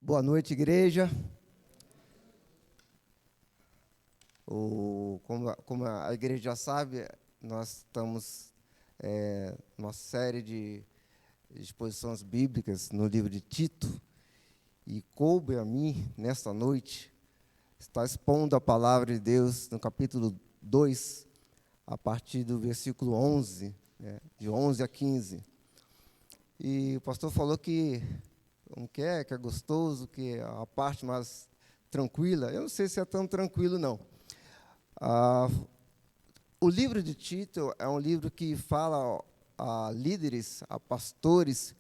Boa noite, igreja. Como a igreja já sabe, nós estamos numa série de exposições bíblicas no livro de Tito, e coube a mim, nesta noite, estar expondo a palavra de Deus no capítulo 2, a partir do versículo 11, de 11 a 15. E o pastor falou que que é gostoso, que é a parte mais tranquila. Eu não sei se é tão tranquilo, não. O livro de Tito é um livro que fala a líderes, a pastores,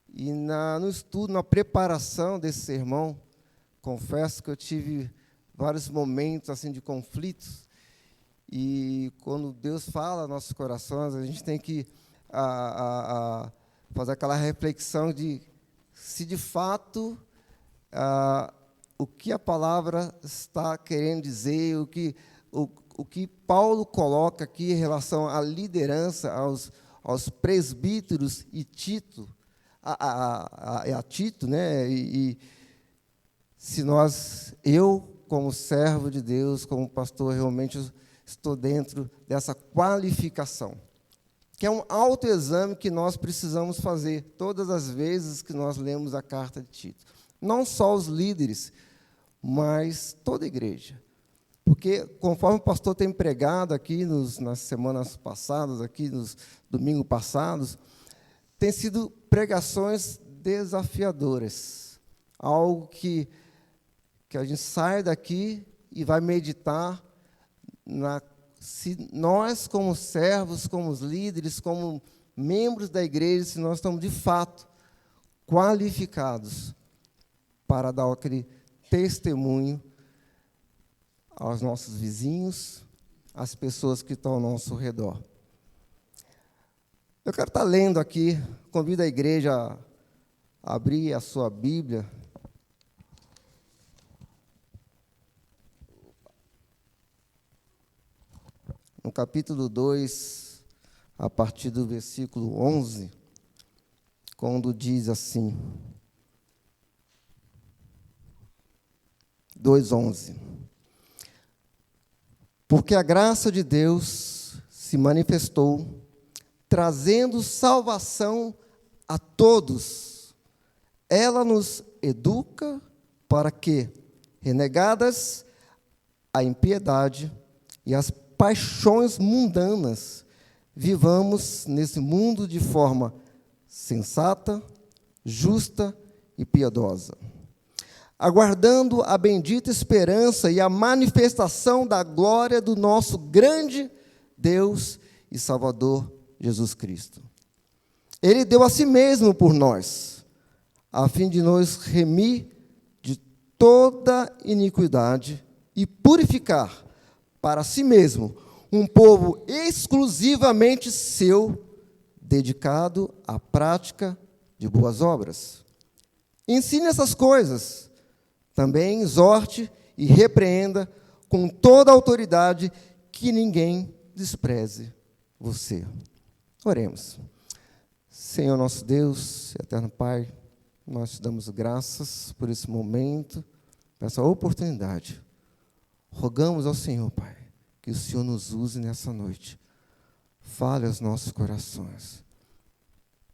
e no estudo, na preparação desse sermão, confesso que eu tive vários momentos assim de conflitos, e quando Deus fala aos nossos corações, a gente tem que fazer aquela reflexão de se de fato o que a palavra está querendo dizer, o que Paulo coloca aqui em relação à liderança, aos presbíteros e Tito, a Tito, né? E se eu, como servo de Deus, como pastor, realmente estou dentro dessa qualificação, que é um autoexame que nós precisamos fazer todas as vezes que nós lemos a carta de Tito. Não só os líderes, mas toda a igreja. Porque, conforme o pastor tem pregado aqui nas semanas passadas, aqui nos domingos passados, tem sido pregações desafiadoras. Algo que a gente sai daqui e vai meditar se nós, como servos, como líderes, como membros da igreja, se nós estamos, de fato, qualificados para dar aquele testemunho aos nossos vizinhos, às pessoas que estão ao nosso redor. Eu quero estar lendo aqui, convido a igreja a abrir a sua Bíblia. No capítulo 2, a partir do versículo 11, quando diz assim, 2:11. Porque a graça de Deus se manifestou, trazendo salvação a todos. Ela nos educa para que, renegadas a impiedade e as paixões mundanas, vivamos nesse mundo de forma sensata, justa e piedosa, aguardando a bendita esperança e a manifestação da glória do nosso grande Deus e Salvador Jesus Cristo. Ele deu a si mesmo por nós, a fim de nos remir de toda iniquidade e purificar para si mesmo um povo exclusivamente seu, dedicado à prática de boas obras. Ensine essas coisas, também exorte e repreenda com toda a autoridade, que ninguém despreze você. Oremos. Senhor nosso Deus, eterno Pai, nós te damos graças por esse momento, por essa oportunidade. Rogamos ao Senhor, Pai, que o Senhor nos use nessa noite. Fale aos nossos corações.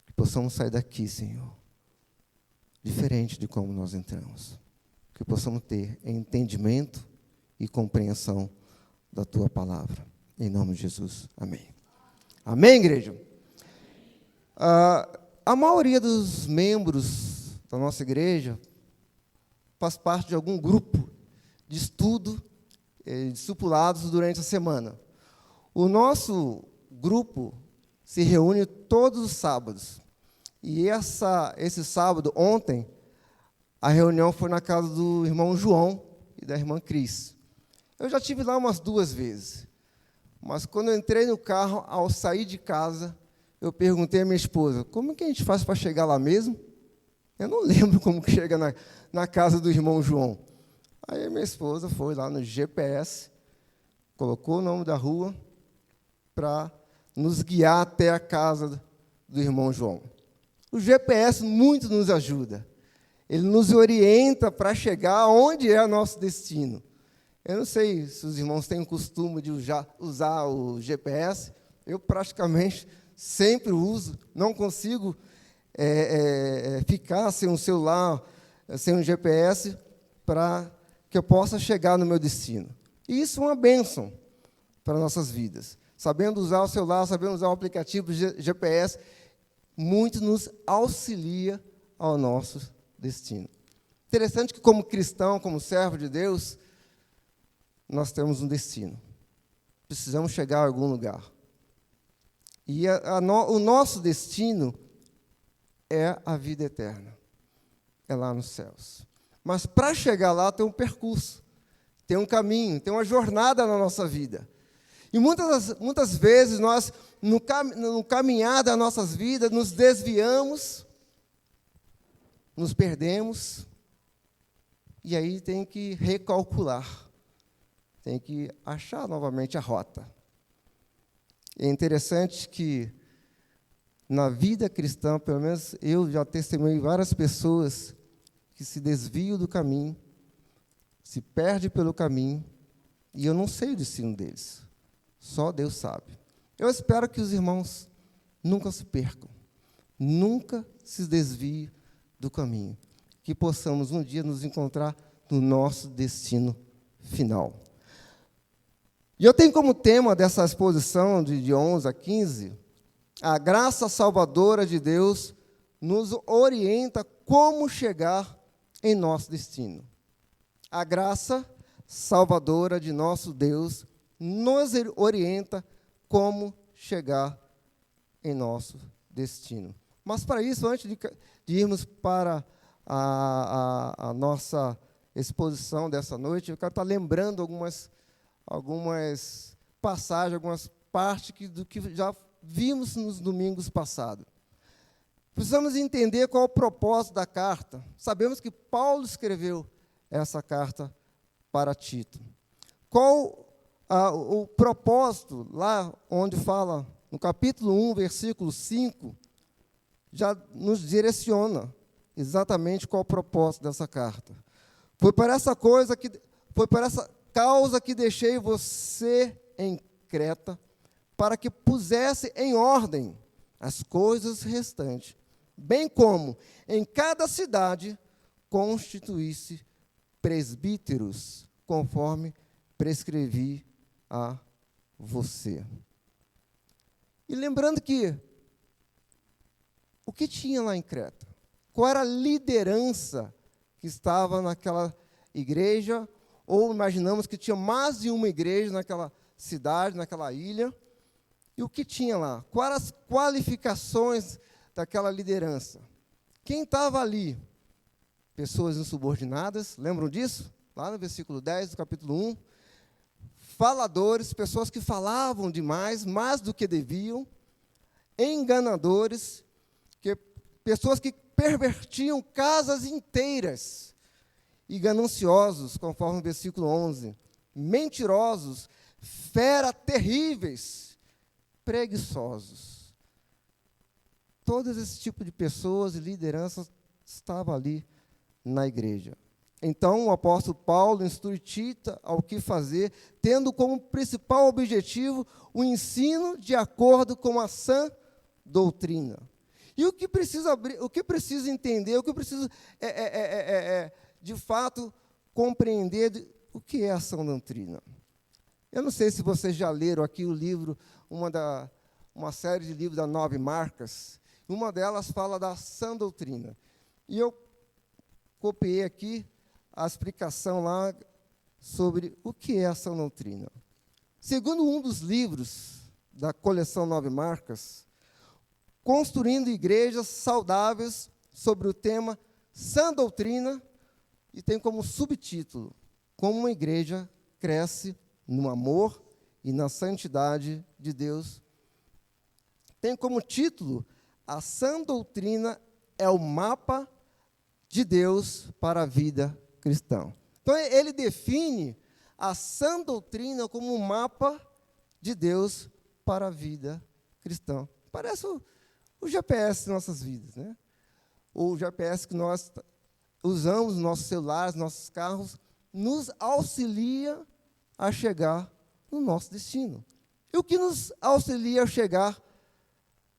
Que possamos sair daqui, Senhor, diferente de como nós entramos. Que possamos ter entendimento e compreensão da Tua palavra. Em nome de Jesus. Amém. Amém, igreja? A maioria dos membros da nossa igreja faz parte de algum grupo de estudo, discipulados durante a semana. O nosso grupo se reúne todos os sábados. E esse sábado, ontem, a reunião foi na casa do irmão João e da irmã Cris. Eu já estive lá umas 2 vezes. Mas quando eu entrei no carro, ao sair de casa, eu perguntei à minha esposa, como que a gente faz para chegar lá mesmo? Eu não lembro como que chega na casa do irmão João. Aí a minha esposa foi lá no GPS, colocou o nome da rua para nos guiar até a casa do irmão João. O GPS muito nos ajuda. Ele nos orienta para chegar onde é o nosso destino. Eu não sei se os irmãos têm o costume de usar o GPS. Eu praticamente sempre uso. Não consigo ficar sem um celular, sem um GPS, para que eu possa chegar no meu destino. E isso é uma bênção para nossas vidas. Sabendo usar o celular, sabendo usar o aplicativo GPS, muito nos auxilia ao nosso destino. Interessante que, como cristão, como servo de Deus, nós temos um destino. Precisamos chegar a algum lugar. E o nosso destino é a vida eterna. É lá nos céus. Mas para chegar lá tem um percurso, tem um caminho, tem uma jornada na nossa vida. E muitas vezes nós, no caminhar das nossas vidas, nos desviamos, nos perdemos, e aí tem que recalcular, tem que achar novamente a rota. É interessante que, na vida cristã, pelo menos eu já testemunhei várias pessoas que se desviam do caminho, se perdem pelo caminho, e eu não sei o destino deles. Só Deus sabe. Eu espero que os irmãos nunca se percam, nunca se desviem do caminho, que possamos um dia nos encontrar no nosso destino final. E eu tenho como tema dessa exposição de 11 a 15, a graça salvadora de Deus nos orienta como chegar em nosso destino. A graça salvadora de nosso Deus nos orienta como chegar em nosso destino. Mas, para isso, antes de irmos para a nossa exposição dessa noite, eu quero estar lembrando algumas passagens, algumas partes do que já vimos nos domingos passados. Precisamos entender qual é o propósito da carta. Sabemos que Paulo escreveu essa carta para Tito. Qual o propósito, lá onde fala, no capítulo 1, versículo 5, já nos direciona exatamente qual é o propósito dessa carta. Foi por essa causa que deixei você em Creta, para que pusesse em ordem as coisas restantes, bem como em cada cidade constituísse presbíteros, conforme prescrevi a você. E lembrando que o que tinha lá em Creta? Qual era a liderança que estava naquela igreja? Ou imaginamos que tinha mais de uma igreja naquela cidade, naquela ilha. E o que tinha lá? Quais as qualificações daquela liderança? Quem estava ali? Pessoas insubordinadas, lembram disso? Lá no versículo 10 do capítulo 1. Faladores, pessoas que falavam demais, mais do que deviam. Enganadores, pessoas que pervertiam casas inteiras. E gananciosos, conforme o versículo 11. Mentirosos, feras terríveis, preguiçosos. Todos esse tipo de pessoas e lideranças estavam ali na igreja. Então, o apóstolo Paulo instrui Tito ao que fazer, tendo como principal objetivo o ensino de acordo com a sã doutrina. E o que precisa entender, o que precisa de fato compreender o que é a sã doutrina. Eu não sei se vocês já leram aqui o livro, uma série de livros da 9 Marcas. Uma delas fala da sã doutrina. E eu copiei aqui a explicação lá sobre o que é a sã doutrina. Segundo um dos livros da coleção 9 Marcas, construindo igrejas saudáveis sobre o tema sã doutrina, e tem como subtítulo, como uma igreja cresce no amor e na santidade de Deus. Tem como título, a sã doutrina é o mapa de Deus para a vida cristã. Então, ele define a sã doutrina como um mapa de Deus para a vida cristã. Parece o GPS de nossas vidas, né? O GPS que nós usamos nossos celulares, nossos carros, nos auxilia a chegar no nosso destino. E o que nos auxilia a chegar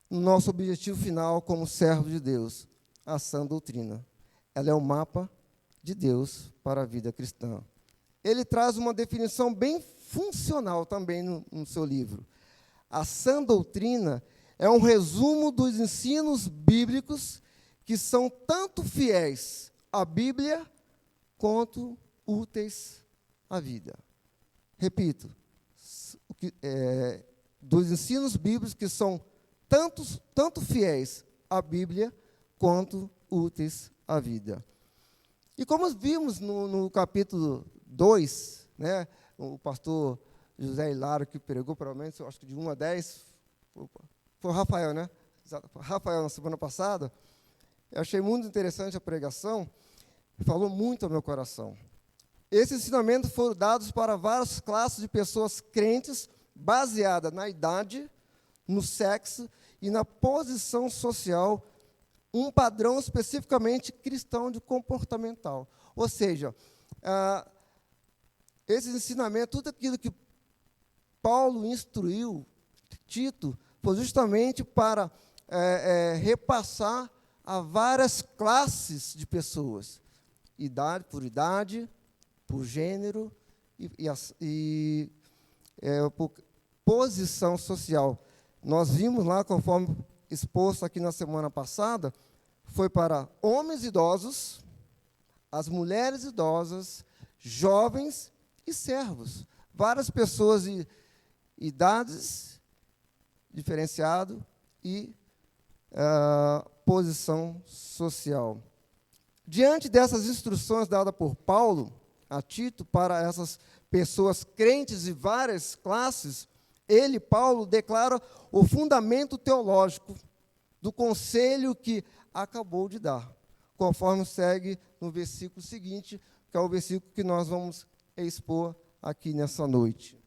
no nosso objetivo final como servo de Deus? A sã doutrina. Ela é o mapa de Deus para a vida cristã. Ele traz uma definição bem funcional também no seu livro. A sã doutrina é um resumo dos ensinos bíblicos que são tanto fiéis à Bíblia quanto úteis à vida. Repito, dos ensinos bíblicos que são tanto fiéis à Bíblia quanto úteis à vida. E como vimos no capítulo 2, né, o pastor José Hilário, que pregou, provavelmente, acho que de 1 a 10, foi o Rafael, né? Rafael, na semana passada, eu achei muito interessante a pregação, falou muito ao meu coração. Esses ensinamentos foram dados para várias classes de pessoas crentes, baseada na idade, no sexo e na posição social, um padrão especificamente cristão de comportamental. Ou seja, esses ensinamentos, tudo aquilo que Paulo instruiu Tito, foi justamente para repassar a várias classes de pessoas, idade, por gênero e por posição social. Nós vimos lá, conforme exposto aqui na semana passada, foi para homens idosos, as mulheres idosas, jovens e servos. Várias pessoas de idades diferenciadas e posição social. Diante dessas instruções dadas por Paulo a Tito para essas pessoas crentes de várias classes, Paulo, declara o fundamento teológico do conselho que acabou de dar, conforme segue no versículo seguinte, que é o versículo que nós vamos expor aqui nessa noite.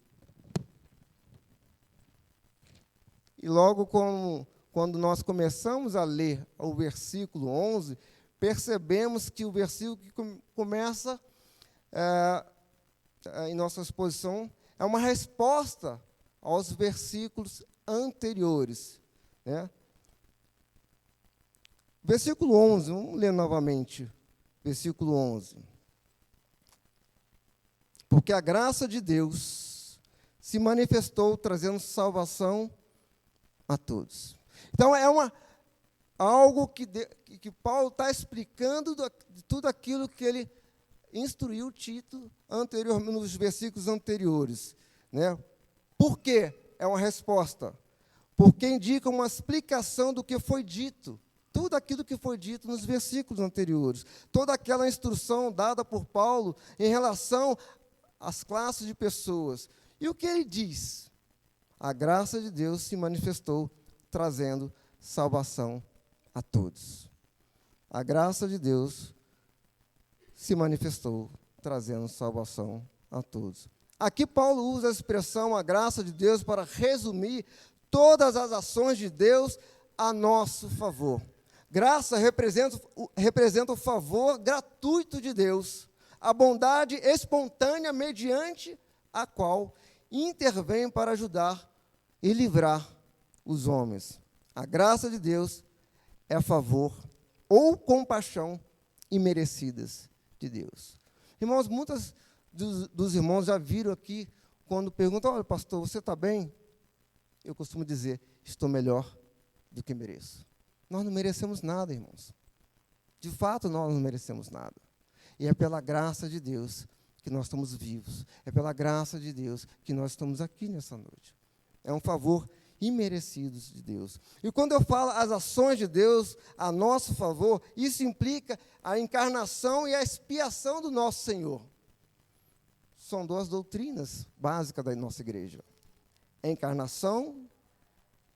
E logo quando nós começamos a ler o versículo 11, percebemos que o versículo que começa em nossa exposição é uma resposta aos versículos anteriores, né? Versículo 11, vamos ler novamente, versículo 11. Porque a graça de Deus se manifestou trazendo salvação a todos. Então, algo que Paulo está explicando de tudo aquilo que ele instruiu Tito nos versículos anteriores, né? Por quê? É uma resposta. Porque indica uma explicação do que foi dito. Tudo aquilo que foi dito nos versículos anteriores. Toda aquela instrução dada por Paulo em relação às classes de pessoas. E o que ele diz? A graça de Deus se manifestou, trazendo salvação a todos. A graça de Deus se manifestou, trazendo salvação a todos. Aqui Paulo usa a expressão a graça de Deus para resumir todas as ações de Deus a nosso favor. Graça representa o favor gratuito de Deus, a bondade espontânea mediante a qual intervém para ajudar e livrar os homens. A graça de Deus é favor ou compaixão imerecidas de Deus. Irmãos, muitos dos irmãos já viram aqui, quando perguntam, olha, pastor, você está bem? Eu costumo dizer, estou melhor do que mereço. Nós não merecemos nada, irmãos. De fato, nós não merecemos nada. E é pela graça de Deus que nós estamos vivos. É pela graça de Deus que nós estamos aqui nessa noite. É um favor imerecido de Deus. E quando eu falo as ações de Deus a nosso favor, isso implica a encarnação e a expiação do nosso Senhor. São duas doutrinas básicas da nossa igreja. A encarnação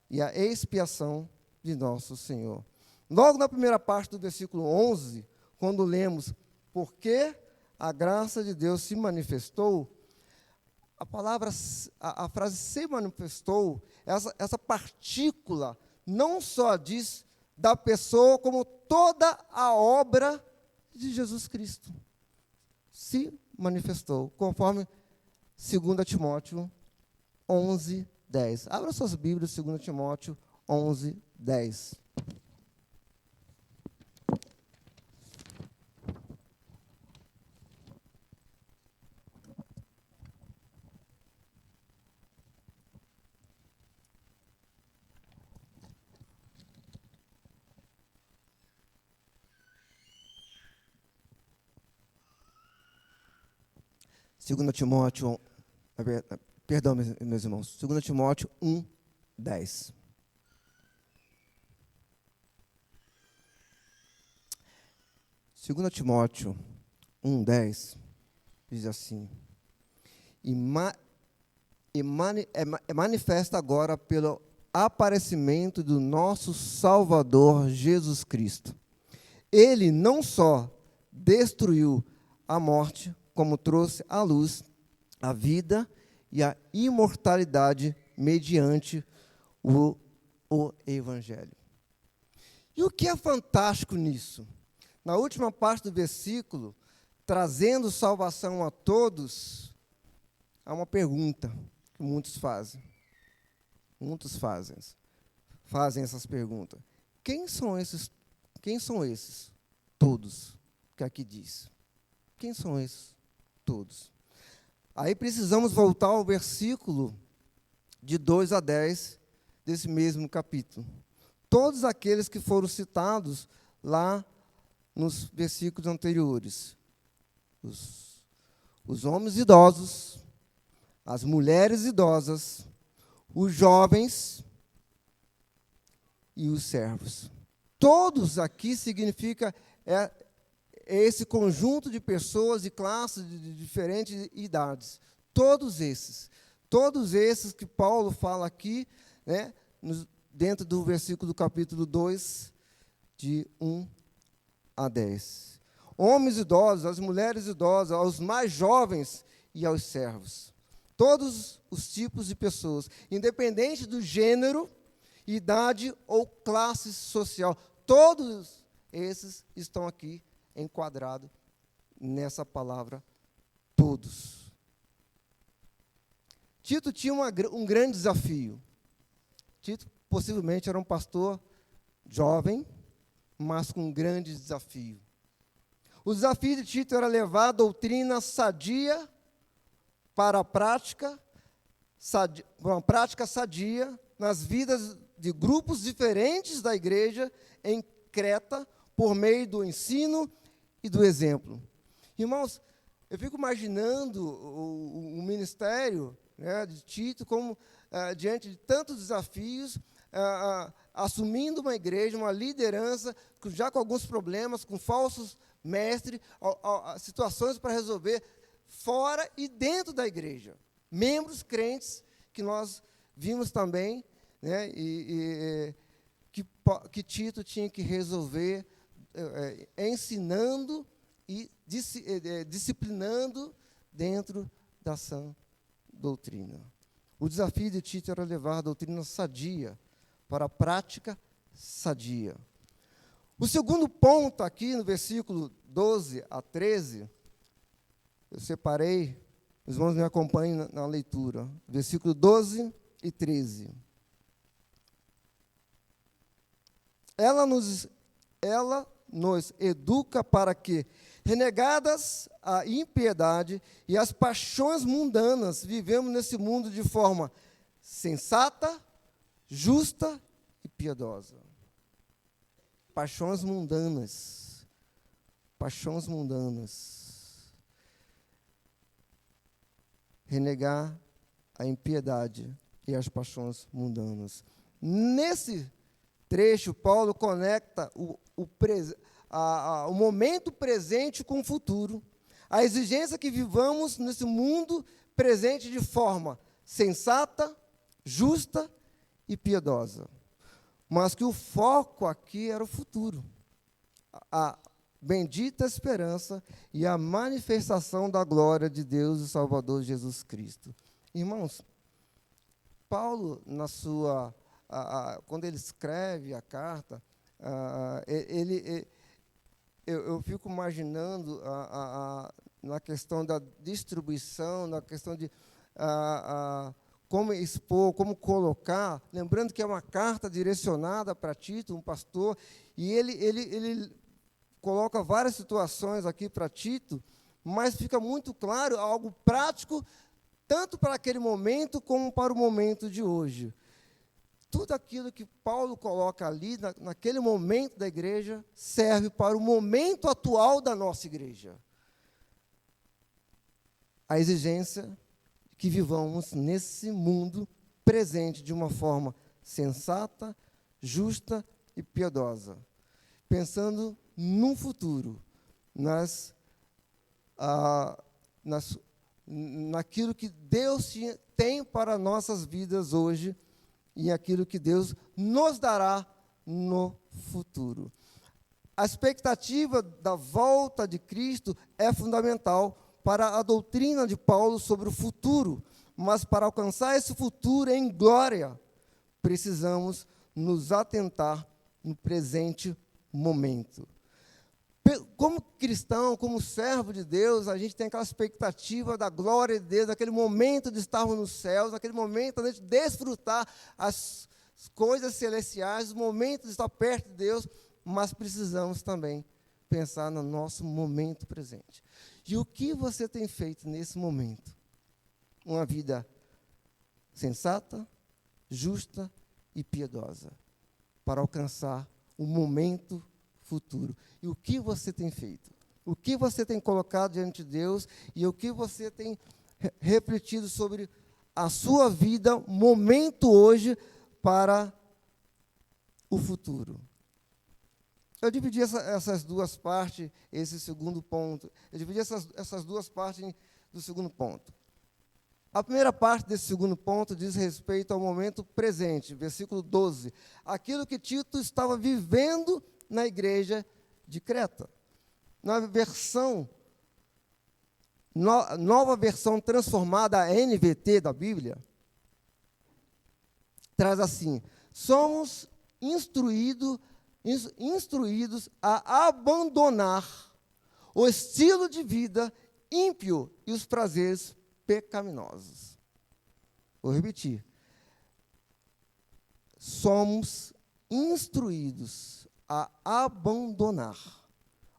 e a expiação de nosso Senhor. Logo na primeira parte do versículo 11, quando lemos, porque a graça de Deus se manifestou, a frase se manifestou, essa partícula não só diz da pessoa, como toda a obra de Jesus Cristo. Se manifestou, conforme 2 Timóteo 11:10. Abra suas Bíblias, 2 Timóteo 11:10. Segundo Timóteo, perdão, meus irmãos, 2 Timóteo 1:10. Segundo Timóteo 1:10 diz assim: é manifesta agora pelo aparecimento do nosso Salvador Jesus Cristo. Ele não só destruiu a morte, como trouxe à luz a vida e a imortalidade mediante o Evangelho. E o que é fantástico nisso? Na última parte do versículo, trazendo salvação a todos, há uma pergunta que muitos fazem. Muitos fazem essas perguntas. Quem são esses todos que aqui diz? Quem são esses todos? Aí precisamos voltar ao versículo de 2 a 10 desse mesmo capítulo. Todos aqueles que foram citados lá nos versículos anteriores. Os homens idosos, as mulheres idosas, os jovens e os servos. Todos aqui significa esse conjunto de pessoas e classes de diferentes idades. Todos esses que Paulo fala aqui, né, dentro do versículo do capítulo 2, de 1 a 10. Homens idosos, as mulheres idosas, aos mais jovens e aos servos. Todos os tipos de pessoas, independente do gênero, idade ou classe social. Todos esses estão aqui enquadrados nessa palavra, todos. Tito tinha um grande desafio. Tito possivelmente era um pastor jovem, mas com um grande desafio. O desafio de Tito era levar a doutrina sadia para uma prática sadia nas vidas de grupos diferentes da igreja em Creta, por meio do ensino e do exemplo. Irmãos, eu fico imaginando o ministério, né, de Tito, como diante de tantos desafios, assumindo uma igreja, uma liderança, já com alguns problemas, com falsos mestres, situações para resolver fora e dentro da igreja. Membros crentes que nós vimos também, né, que Tito tinha que resolver, ensinando e disciplinando dentro da sã doutrina. O desafio de Tito era levar a doutrina sadia para a prática sadia. O segundo ponto aqui no versículo 12 a 13, eu separei, os irmãos me acompanhem na leitura, versículo 12 e 13. Ela nos educa para que, renegadas a impiedade e as paixões mundanas, vivemos nesse mundo de forma sensata, justa e piedosa. Paixões mundanas. Paixões mundanas. Renegar a impiedade e as paixões mundanas. Nesse trecho, Paulo conecta o momento presente com o futuro. A exigência que vivamos nesse mundo presente de forma sensata, justa e piedosa. Mas que o foco aqui era o futuro. A bendita esperança e a manifestação da glória de Deus e Salvador Jesus Cristo. Irmãos, Paulo, quando ele escreve a carta, eu fico imaginando na questão da distribuição, na questão de como expor, como colocar, lembrando que é uma carta direcionada para Tito, um pastor, e ele coloca várias situações aqui para Tito, mas fica muito claro algo prático, tanto para aquele momento como para o momento de hoje. Tudo aquilo que Paulo coloca ali, naquele momento da igreja, serve para o momento atual da nossa igreja. A exigência que vivamos nesse mundo presente de uma forma sensata, justa e piedosa, pensando no futuro, naquilo que Deus tem para nossas vidas hoje e aquilo que Deus nos dará no futuro. A expectativa da volta de Cristo é fundamental para a doutrina de Paulo sobre o futuro, mas para alcançar esse futuro em glória, precisamos nos atentar no presente momento. Como cristão, como servo de Deus, a gente tem aquela expectativa da glória de Deus, daquele momento de estarmos nos céus, daquele momento de a gente desfrutar as coisas celestiais, o momento de estar perto de Deus, mas precisamos também pensar no nosso momento presente. E o que você tem feito nesse momento? Uma vida sensata, justa e piedosa, para alcançar o momento futuro. E o que você tem feito? O que você tem colocado diante de Deus e o que você tem refletido sobre a sua vida, momento hoje, para o futuro? Eu dividi essas duas partes, esse segundo ponto. Eu dividi essas duas partes do segundo ponto. A primeira parte desse segundo ponto diz respeito ao momento presente, versículo 12. Aquilo que Tito estava vivendo na igreja de Creta. Na versão, nova versão transformada, a NVT da Bíblia, traz assim: somos instruídos a abandonar o estilo de vida ímpio e os prazeres pecaminosos. Vou repetir. Somos instruídos a abandonar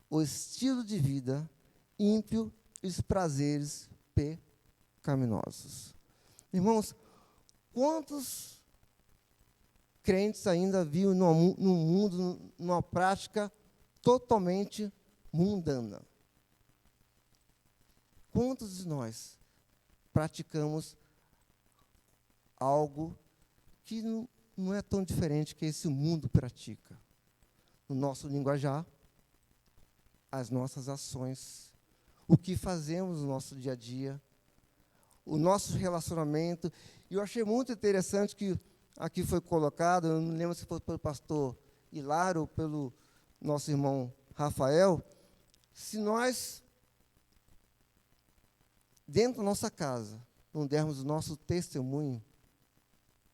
o estilo de vida ímpio e os prazeres pecaminosos. Irmãos, quantos crentes ainda vivem no mundo, numa prática totalmente mundana? Quantos de nós praticamos algo que não é tão diferente que esse mundo pratica? No nosso linguajar, as nossas ações, o que fazemos no nosso dia a dia, o nosso relacionamento. E eu achei muito interessante que aqui foi colocado, eu não lembro se foi pelo pastor Hilário ou pelo nosso irmão Rafael, se nós, dentro da nossa casa, não dermos o nosso testemunho,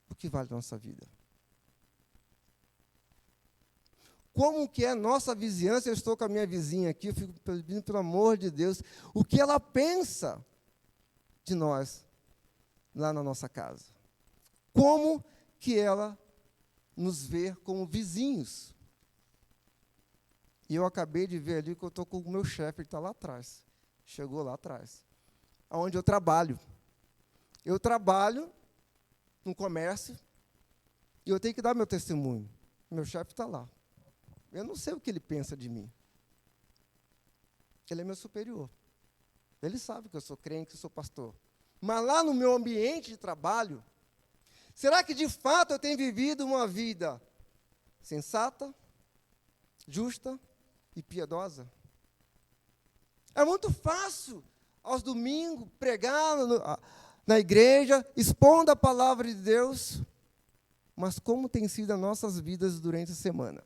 o que vale a nossa vida? Como que é a nossa vizinhança? Eu estou com a minha vizinha aqui, eu fico pedindo, pelo amor de Deus, o que ela pensa de nós lá na nossa casa? Como que ela nos vê como vizinhos? E eu acabei de ver ali que eu estou com o meu chefe, ele está lá atrás, chegou lá atrás, onde eu trabalho. Eu trabalho no comércio e eu tenho que dar meu testemunho. Meu chefe está lá. Eu não sei o que ele pensa de mim. Ele é meu superior. Ele sabe que eu sou crente, que eu sou pastor. Mas lá no meu ambiente de trabalho, será que de fato eu tenho vivido uma vida sensata, justa e piedosa? É muito fácil, aos domingos, pregar na igreja, expondo a palavra de Deus, mas como tem sido as nossas vidas durante a semana?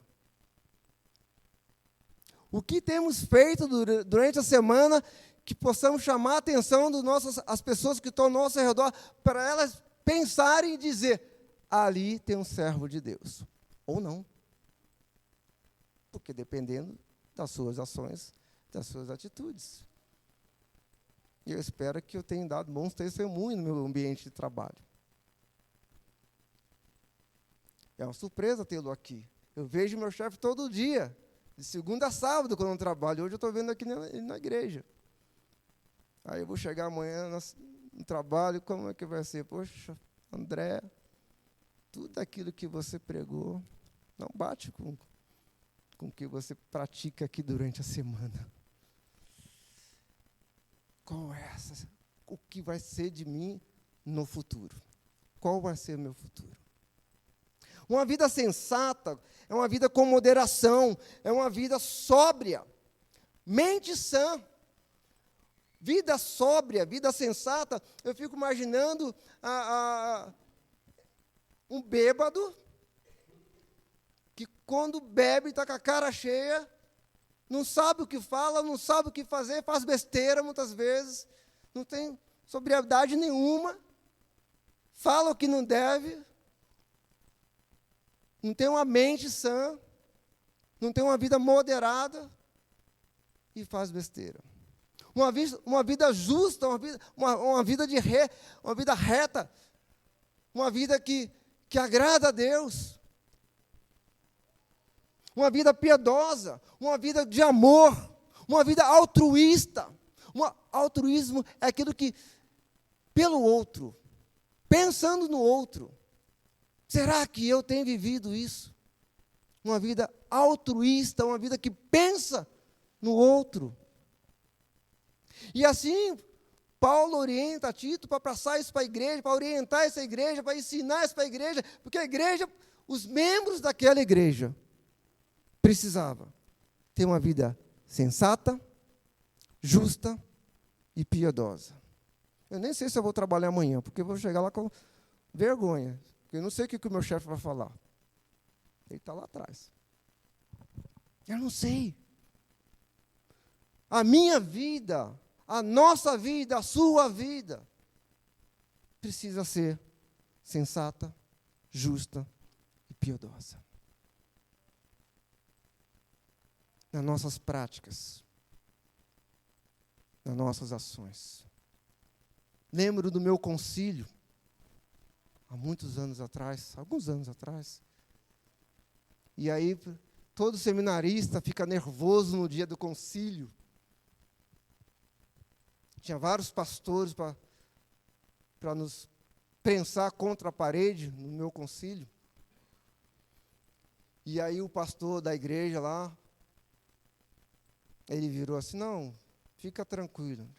O que temos feito durante a semana que possamos chamar a atenção das pessoas que estão ao nosso redor, para elas pensarem e dizer, ali tem um servo de Deus, ou não. Porque dependendo das suas ações, das suas atitudes. E eu espero que eu tenha dado bons testemunhos no meu ambiente de trabalho. É uma surpresa tê-lo aqui. Eu vejo meu chefe todo dia, de segunda a sábado, quando eu trabalho. Hoje eu estou vendo aqui na igreja. Aí eu vou chegar amanhã no trabalho, como é que vai ser? Poxa, André, tudo aquilo que você pregou não bate com o que você pratica aqui durante a semana. Qual é essa? O que vai ser de mim no futuro? Qual vai ser o meu futuro? Uma vida sensata é uma vida com moderação, é uma vida sóbria, mente sã. Vida sóbria, vida sensata, eu fico imaginando um bêbado que quando bebe está com a cara cheia, não sabe o que fala, não sabe o que fazer, faz besteira muitas vezes, não tem sobriedade nenhuma, fala o que não deve, não tem uma mente sã, não tem uma vida moderada e faz besteira. Uma vida justa, uma vida reta, uma vida que agrada a Deus, uma vida piedosa, uma vida de amor, uma vida altruísta. Altruísmo é aquilo que, pelo outro, pensando no outro. Será que eu tenho vivido isso? Uma vida altruísta, uma vida que pensa no outro. E assim, Paulo orienta Tito para passar isso para a igreja, para orientar essa igreja, para ensinar isso para a igreja, porque a igreja, os membros daquela igreja, precisavam ter uma vida sensata, justa e piedosa. Eu nem sei se eu vou trabalhar amanhã, porque eu vou chegar lá com vergonha, porque eu não sei o que o meu chefe vai falar. Ele está lá atrás. Eu não sei. A minha vida, a nossa vida, a sua vida, precisa ser sensata, justa e piedosa. Nas nossas práticas, nas nossas ações. Lembro do meu concílio, há muitos anos atrás, alguns anos atrás. E aí, todo seminarista fica nervoso no dia do concílio. Tinha vários pastores para nos prensar contra a parede no meu concílio. E aí o pastor da igreja lá, ele virou assim, não, fica tranquilo,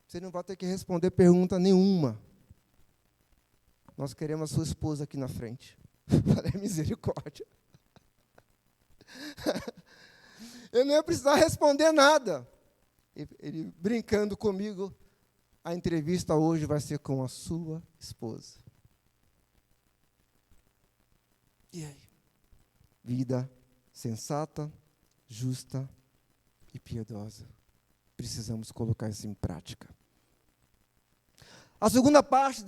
você não vai ter que responder pergunta nenhuma. Nós queremos a sua esposa aqui na frente. Falei, misericórdia. Eu não ia precisar responder nada. Ele brincando comigo, a entrevista hoje vai ser com a sua esposa. E aí? Vida sensata, justa e piedosa. Precisamos colocar isso em prática. A segunda parte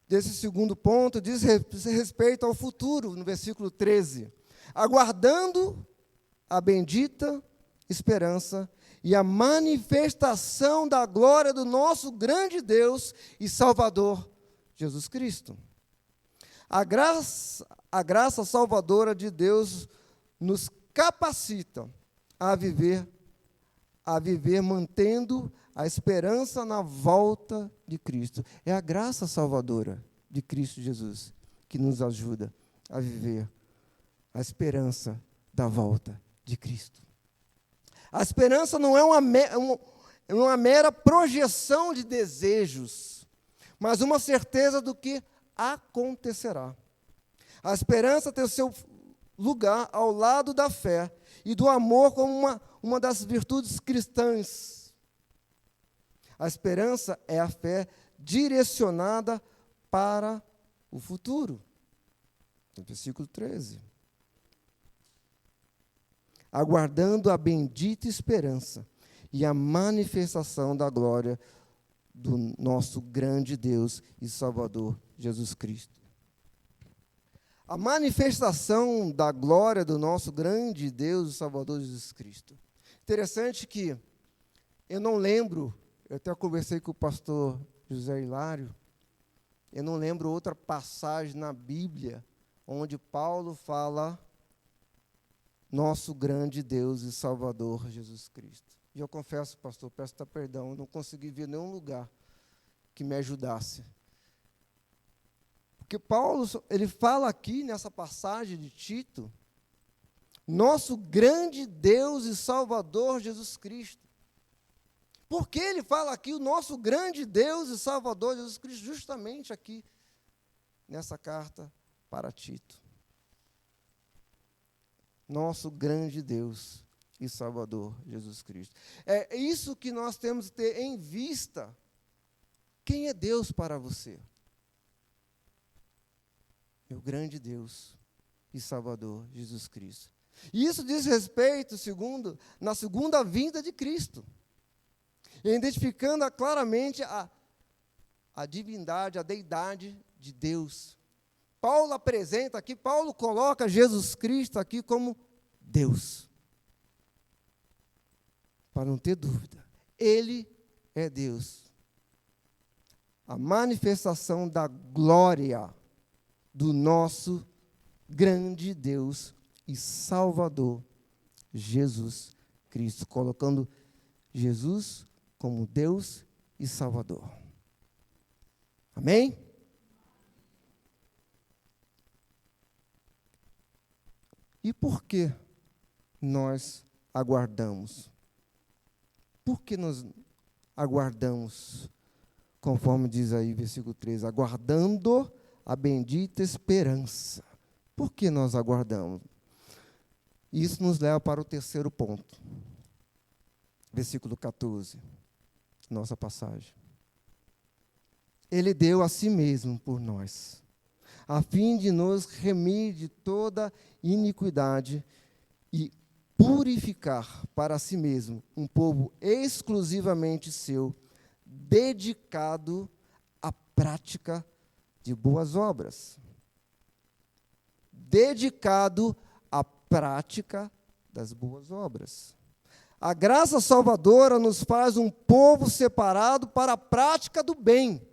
desse segundo ponto diz respeito ao futuro, no versículo 13. Aguardando a bendita esperança e a manifestação da glória do nosso grande Deus e Salvador, Jesus Cristo. A graça salvadora de Deus nos capacita a viver mantendo a esperança na volta de Cristo. É a graça salvadora de Cristo Jesus que nos ajuda a viver a esperança da volta de Cristo. A esperança não é uma mera projeção de desejos, mas uma certeza do que acontecerá. A esperança tem o seu lugar ao lado da fé e do amor como uma das virtudes cristãs. A esperança é a fé direcionada para o futuro. No versículo 13. Aguardando a bendita esperança e a manifestação da glória do nosso grande Deus e Salvador, Jesus Cristo. A manifestação da glória do nosso grande Deus e Salvador, Jesus Cristo. Interessante que eu não lembro, eu até conversei com o pastor José Hilário, eu não lembro outra passagem na Bíblia onde Paulo fala nosso grande Deus e Salvador Jesus Cristo. E eu confesso, pastor, peço perdão, eu não consegui ver nenhum lugar que me ajudasse. Porque Paulo, ele fala aqui nessa passagem de Tito, nosso grande Deus e Salvador Jesus Cristo. Por que ele fala aqui o nosso grande Deus e Salvador Jesus Cristo? Justamente aqui, nessa carta para Tito. Nosso grande Deus e Salvador Jesus Cristo. É isso que nós temos que ter em vista. Quem é Deus para você? Meu grande Deus e Salvador Jesus Cristo. E isso diz respeito, na segunda vinda de Cristo. Identificando claramente a divindade, a deidade de Deus. Paulo apresenta aqui, Paulo coloca Jesus Cristo aqui como Deus. Para não ter dúvida, Ele é Deus. A manifestação da glória do nosso grande Deus e Salvador, Jesus Cristo. Colocando Jesus como Deus e Salvador. Amém? E por que nós aguardamos? Por que nós aguardamos? Conforme diz aí, versículo 13, aguardando a bendita esperança. Por que nós aguardamos? Isso nos leva para o terceiro ponto. Versículo 14, nossa passagem. Ele deu a si mesmo por nós, a fim de nos remir de toda iniquidade e purificar para si mesmo um povo exclusivamente seu, dedicado à prática de boas obras. Dedicado à prática das boas obras. A graça salvadora nos faz um povo separado para a prática do bem.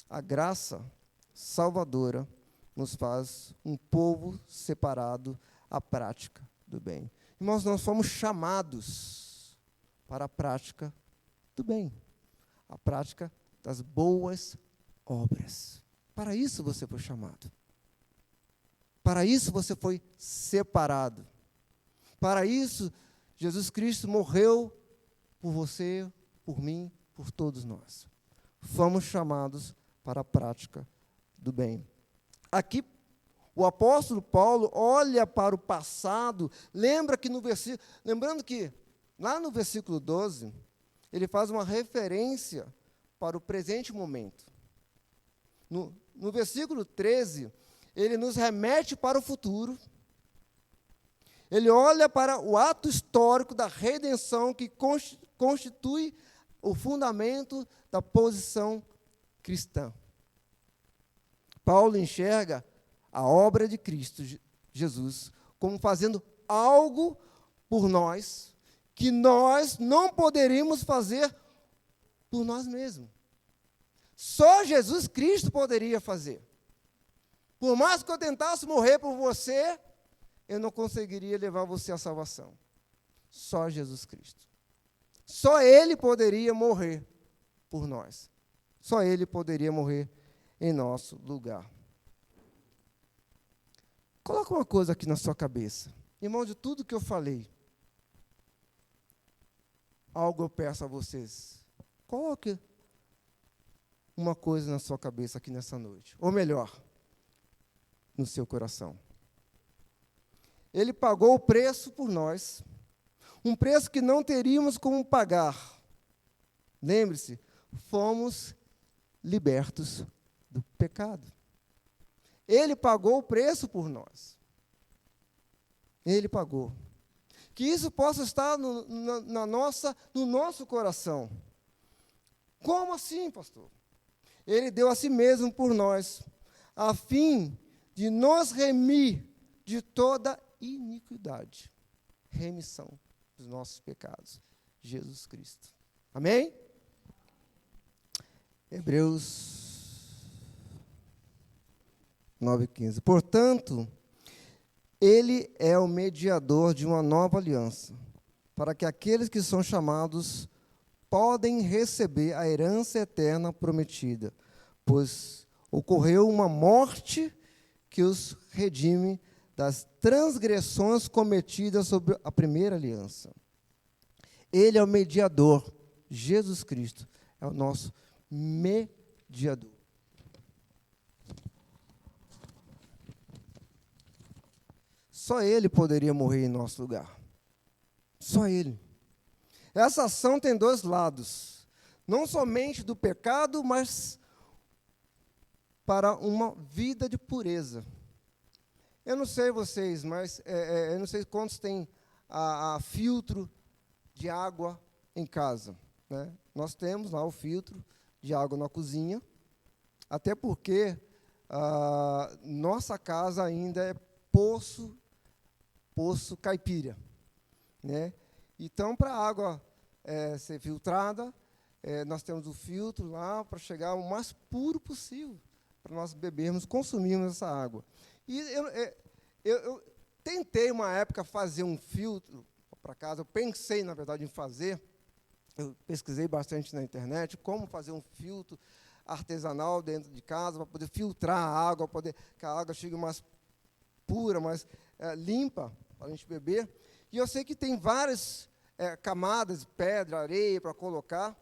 A graça salvadora nos faz um povo separado à prática do bem. Irmãos, nós fomos chamados para a prática do bem, a prática das boas obras. Para isso você foi chamado. Para isso você foi separado. Para isso, Jesus Cristo morreu por você, por mim, por todos nós. Fomos chamados para a prática do bem. Aqui, o apóstolo Paulo olha para o passado, lembrando que, lá no versículo 12, ele faz uma referência para o presente momento. No versículo 13, ele nos remete para o futuro. Ele olha para o ato histórico da redenção que constitui o fundamento da posição cristã. Paulo enxerga a obra de Cristo Jesus como fazendo algo por nós que nós não poderíamos fazer por nós mesmos. Só Jesus Cristo poderia fazer. Por mais que eu tentasse morrer por você, eu não conseguiria levar você à salvação. Só Jesus Cristo. Só Ele poderia morrer por nós. Só Ele poderia morrer em nosso lugar. Coloca uma coisa aqui na sua cabeça. Irmão, de tudo que eu falei, algo eu peço a vocês. Coloque uma coisa na sua cabeça aqui nessa noite. Ou melhor, no seu coração. Ele pagou o preço por nós, um preço que não teríamos como pagar. Lembre-se, fomos libertos do pecado. Ele pagou o preço por nós. Ele pagou. Que isso possa estar no nosso coração. Como assim, pastor? Ele deu a si mesmo por nós, a fim de nos remir de toda iniquidade. remissão dos nossos pecados. Jesus Cristo. Amém? Hebreus 9:15. Portanto, ele é o mediador de uma nova aliança, para que aqueles que são chamados podem receber a herança eterna prometida, pois ocorreu uma morte que os redime das transgressões cometidas sobre a primeira aliança. Ele é o mediador, Jesus Cristo é o nosso mediador. Só Ele poderia morrer em nosso lugar. Só Ele. Essa ação tem dois lados. Não somente do pecado, mas para uma vida de pureza. Eu não sei vocês, mas eu não sei quantos têm a filtro de água em casa, né? Nós temos lá o filtro de água na cozinha, até porque nossa casa ainda é poço caipira, né? Então, para a água ser filtrada, nós temos o filtro lá para chegar o mais puro possível, para nós bebermos, consumirmos essa água. E eu tentei, uma época, fazer um filtro para casa. Eu pensei, na verdade, em fazer. Eu pesquisei bastante na internet como fazer um filtro artesanal dentro de casa, para poder filtrar a água, para poder que a água chegue mais pura, mais limpa, para a gente beber. E eu sei que tem várias camadas, pedra, areia, para colocar,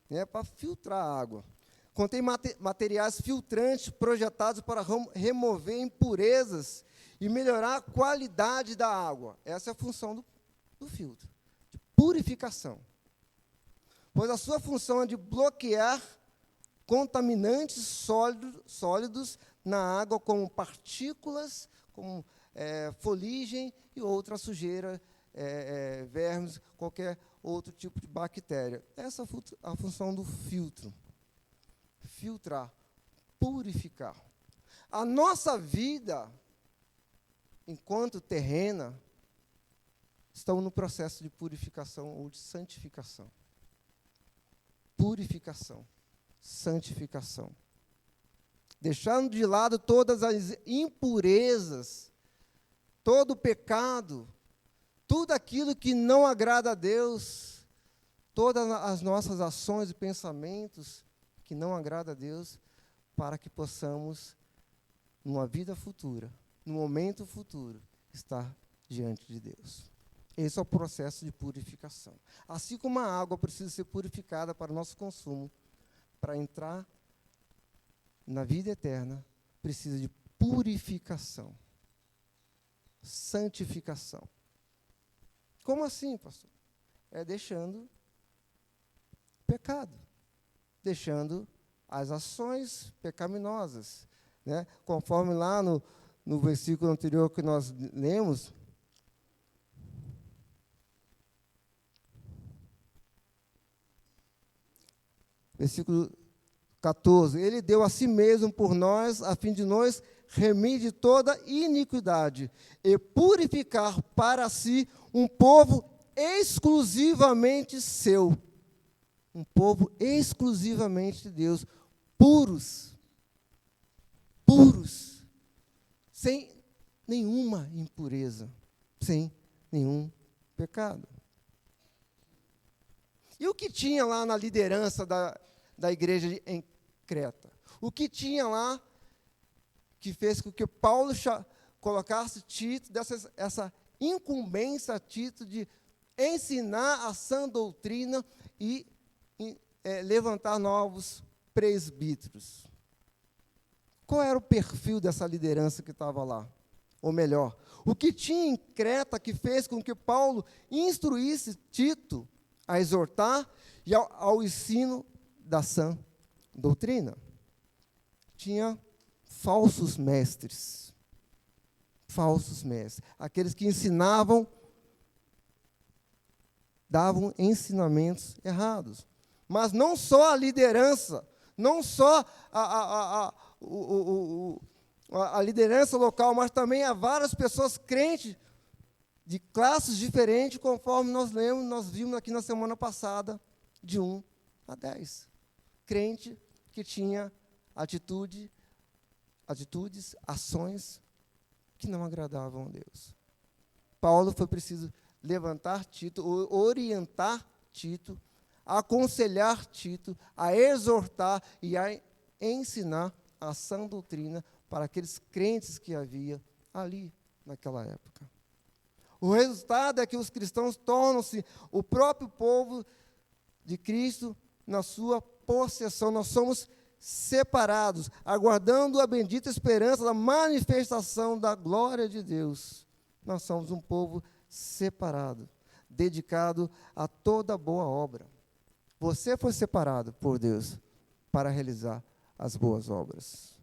né, para filtrar a água. Contém materiais filtrantes projetados para remover impurezas e melhorar a qualidade da água. Essa é a função do filtro, de purificação. Pois a sua função é de bloquear contaminantes sólidos na água, como partículas, como fuligem e outra sujeira, vermes, qualquer outro tipo de bactéria. Essa é a função do filtro. Filtrar, purificar. A nossa vida, enquanto terrena, estamos no processo de purificação ou de santificação. Purificação, santificação. Deixando de lado todas as impurezas, todo o pecado, tudo aquilo que não agrada a Deus, todas as nossas ações e pensamentos que não agrada a Deus, para que possamos, numa vida futura, no momento futuro, estar diante de Deus. Esse é o processo de purificação. Assim como a água precisa ser purificada para o nosso consumo, para entrar na vida eterna, precisa de purificação, santificação. Como assim, pastor? Deixando pecado, deixando as ações pecaminosas, né? Conforme lá no versículo anterior que nós lemos, versículo 14, ele deu a si mesmo por nós, a fim de nos remir de toda iniquidade e purificar para si um povo exclusivamente seu. Um povo exclusivamente de Deus, puros, sem nenhuma impureza, sem nenhum pecado. E o que tinha lá na liderança da igreja em Creta? O que tinha lá que fez com que Paulo colocasse Tito, essa incumbência a Tito de ensinar a sã doutrina e levantar novos presbíteros? Qual era o perfil dessa liderança que estava lá? Ou melhor, o que tinha em Creta que fez com que Paulo instruísse Tito a exortar e ao ensino da sã doutrina? Tinha falsos mestres, aqueles que ensinavam, davam ensinamentos errados. Mas não só a liderança, não só a liderança local, mas também há várias pessoas crentes de classes diferentes, conforme nós vimos aqui na semana passada, de 1 a 10. Crente que tinha atitudes, ações que não agradavam a Deus. Paulo foi preciso levantar Tito, orientar Tito, aconselhar Tito, a exortar e a ensinar a sã doutrina para aqueles crentes que havia ali naquela época. O resultado é que os cristãos tornam-se o próprio povo de Cristo na sua possessão. Nós somos separados, aguardando a bendita esperança da manifestação da glória de Deus. Nós somos um povo separado, dedicado a toda boa obra. Você foi separado por Deus para realizar as boas obras.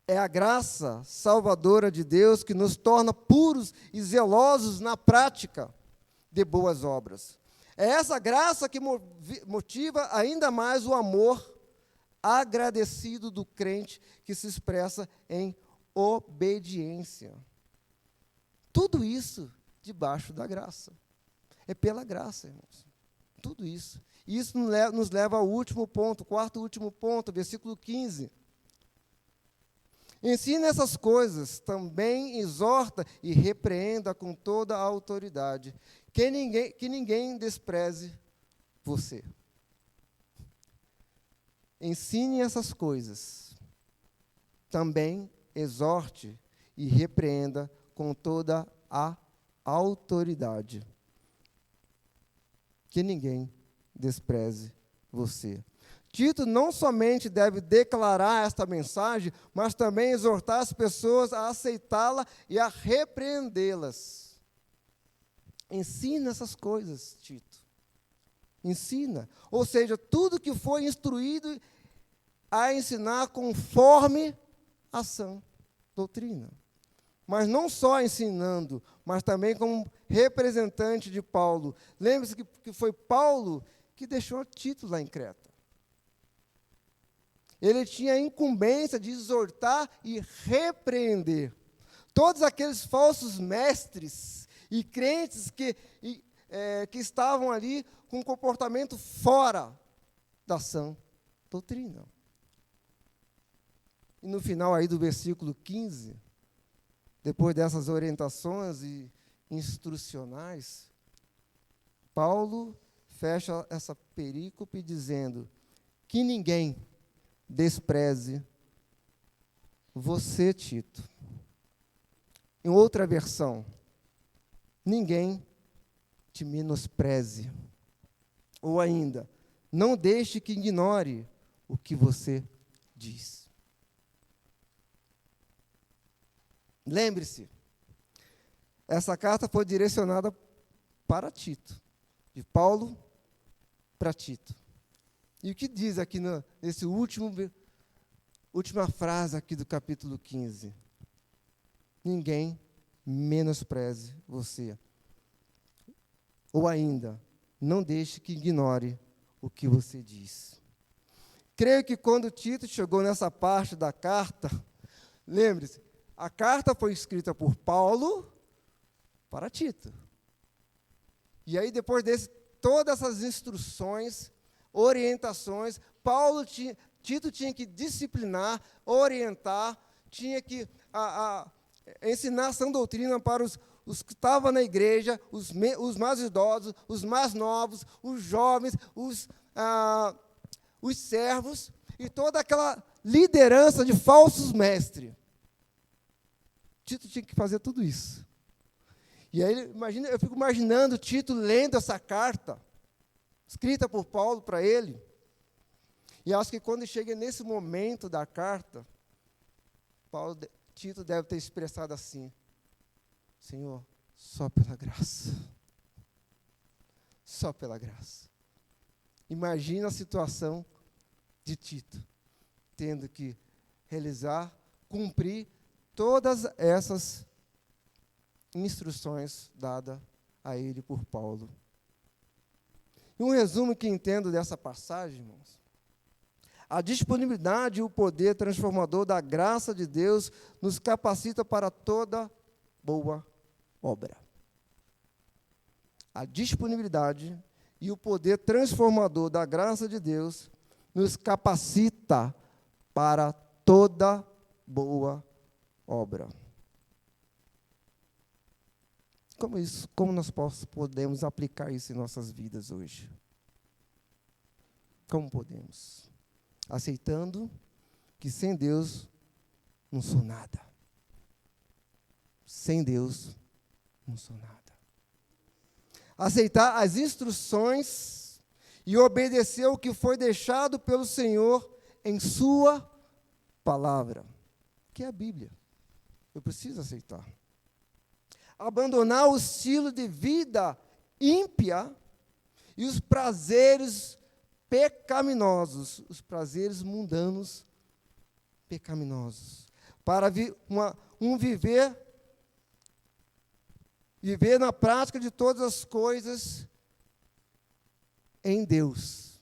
É a graça salvadora de Deus que nos torna puros e zelosos na prática de boas obras. É essa graça que motiva ainda mais o amor agradecido do crente, que se expressa em obediência. Tudo isso debaixo da graça. É pela graça, irmãos. Tudo isso. E isso nos leva ao último ponto, quarto e último ponto, versículo 15. Ensina essas coisas, também exorta e repreenda com toda a autoridade, que ninguém despreze você. Ensine essas coisas, também exorte e repreenda com toda a autoridade, que ninguém despreze você. Tito não somente deve declarar esta mensagem, mas também exortar as pessoas a aceitá-la e a repreendê-las. Ensina essas coisas, Tito. Ensina. Ou seja, tudo que foi instruído a ensinar conforme a sã doutrina. Mas não só ensinando, mas também como representante de Paulo. Lembre-se que foi Paulo que deixou Tito lá em Creta. Ele tinha a incumbência de exortar e repreender todos aqueles falsos mestres e crentes que estavam ali com um comportamento fora da sã doutrina. E no final aí do versículo 15, depois dessas orientações e instrucionais, Paulo fecha essa perícope dizendo que ninguém despreze você, Tito. Em outra versão, ninguém te menospreze. Ou ainda, não deixe que ignore o que você diz. Lembre-se, essa carta foi direcionada para Tito, de Paulo para Tito. E o que diz aqui nesse última frase aqui do capítulo 15? Ninguém menospreze você. Ou ainda, não deixe que ignore o que você diz. Creio que quando Tito chegou nessa parte da carta, lembre-se, a carta foi escrita por Paulo para Tito. E aí, depois todas essas instruções, orientações, Tito tinha que disciplinar, orientar, tinha que ensinar a sã doutrina para os que estavam na igreja, os mais idosos, os mais novos, os jovens, os servos, e toda aquela liderança de falsos mestres. Tito tinha que fazer tudo isso. E aí, eu fico imaginando Tito lendo essa carta, escrita por Paulo para ele. E acho que quando chega nesse momento da carta, Tito deve ter expressado assim: Senhor, só pela graça. Só pela graça. Imagina a situação de Tito, tendo que realizar, cumprir todas essas instruções dadas a ele por Paulo. E um resumo que entendo dessa passagem, irmãos: a disponibilidade e o poder transformador da graça de Deus nos capacita para toda boa obra. A disponibilidade e o poder transformador da graça de Deus nos capacita para toda boa obra. Como nós podemos aplicar isso em nossas vidas hoje? Como podemos? Aceitando que sem Deus não sou nada. Sem Deus não sou nada. Aceitar as instruções e obedecer o que foi deixado pelo Senhor em sua palavra, que é a Bíblia. Eu preciso aceitar. Abandonar o estilo de vida ímpia e os prazeres pecaminosos, os prazeres mundanos pecaminosos, para viver na prática de todas as coisas em Deus,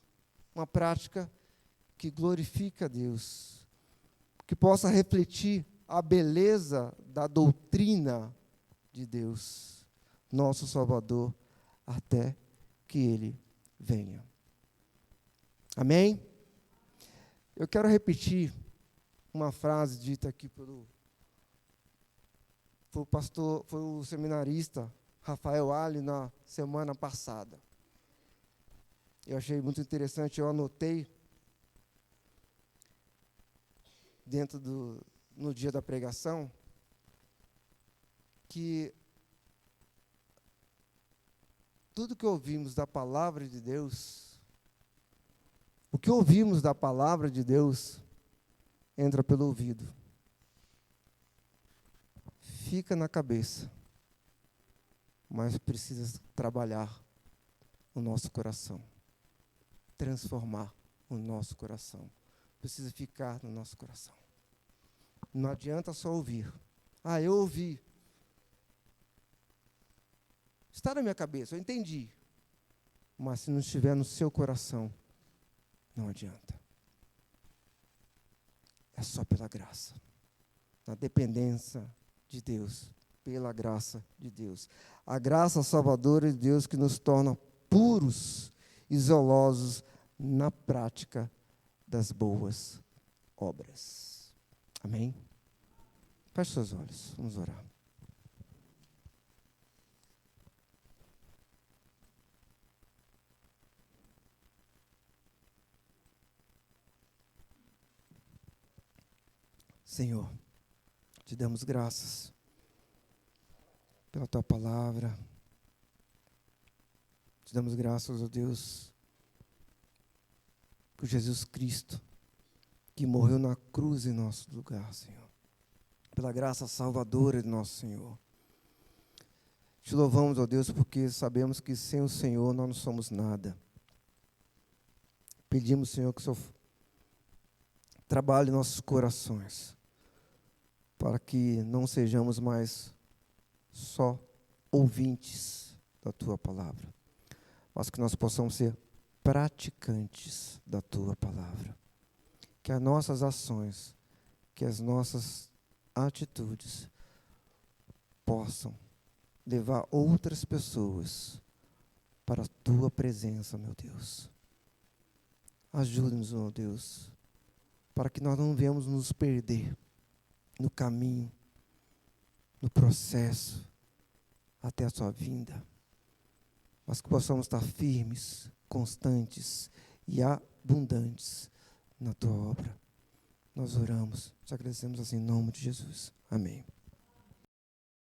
uma prática que glorifica a Deus, que possa refletir a beleza da doutrina de Deus, nosso Salvador, até que Ele venha. Amém? Eu quero repetir uma frase dita aqui pelo pastor, foi o seminarista Rafael Ali na semana passada. Eu achei muito interessante, eu anotei no dia da pregação, que tudo que ouvimos da palavra de Deus, o que ouvimos da palavra de Deus, entra pelo ouvido. Fica na cabeça, mas precisa trabalhar o nosso coração, transformar o nosso coração. Precisa ficar no nosso coração. Não adianta só ouvir. Eu ouvi. Está na minha cabeça, eu entendi. Mas se não estiver no seu coração, não adianta. É só pela graça. Na dependência de Deus, pela graça de Deus. A graça salvadora de Deus que nos torna puros e zelosos na prática das boas obras. Amém? Feche seus olhos, vamos orar. Senhor, te damos graças pela tua palavra. Te damos graças, ó Deus, por Jesus Cristo, que morreu na cruz em nosso lugar, Senhor. Pela graça salvadora de nosso Senhor. Te louvamos, ó Deus, porque sabemos que sem o Senhor nós não somos nada. Pedimos, Senhor, que o Senhor trabalhe em nossos corações, para que não sejamos mais só ouvintes da tua palavra, mas que nós possamos ser praticantes da tua palavra. Que as nossas ações, que as nossas atitudes possam levar outras pessoas para a tua presença, meu Deus. Ajude-nos, meu Deus, para que nós não venhamos nos perder no caminho, no processo, até a sua vinda, mas que possamos estar firmes, constantes e abundantes na tua obra. Nós oramos, te agradecemos assim em nome de Jesus. Amém.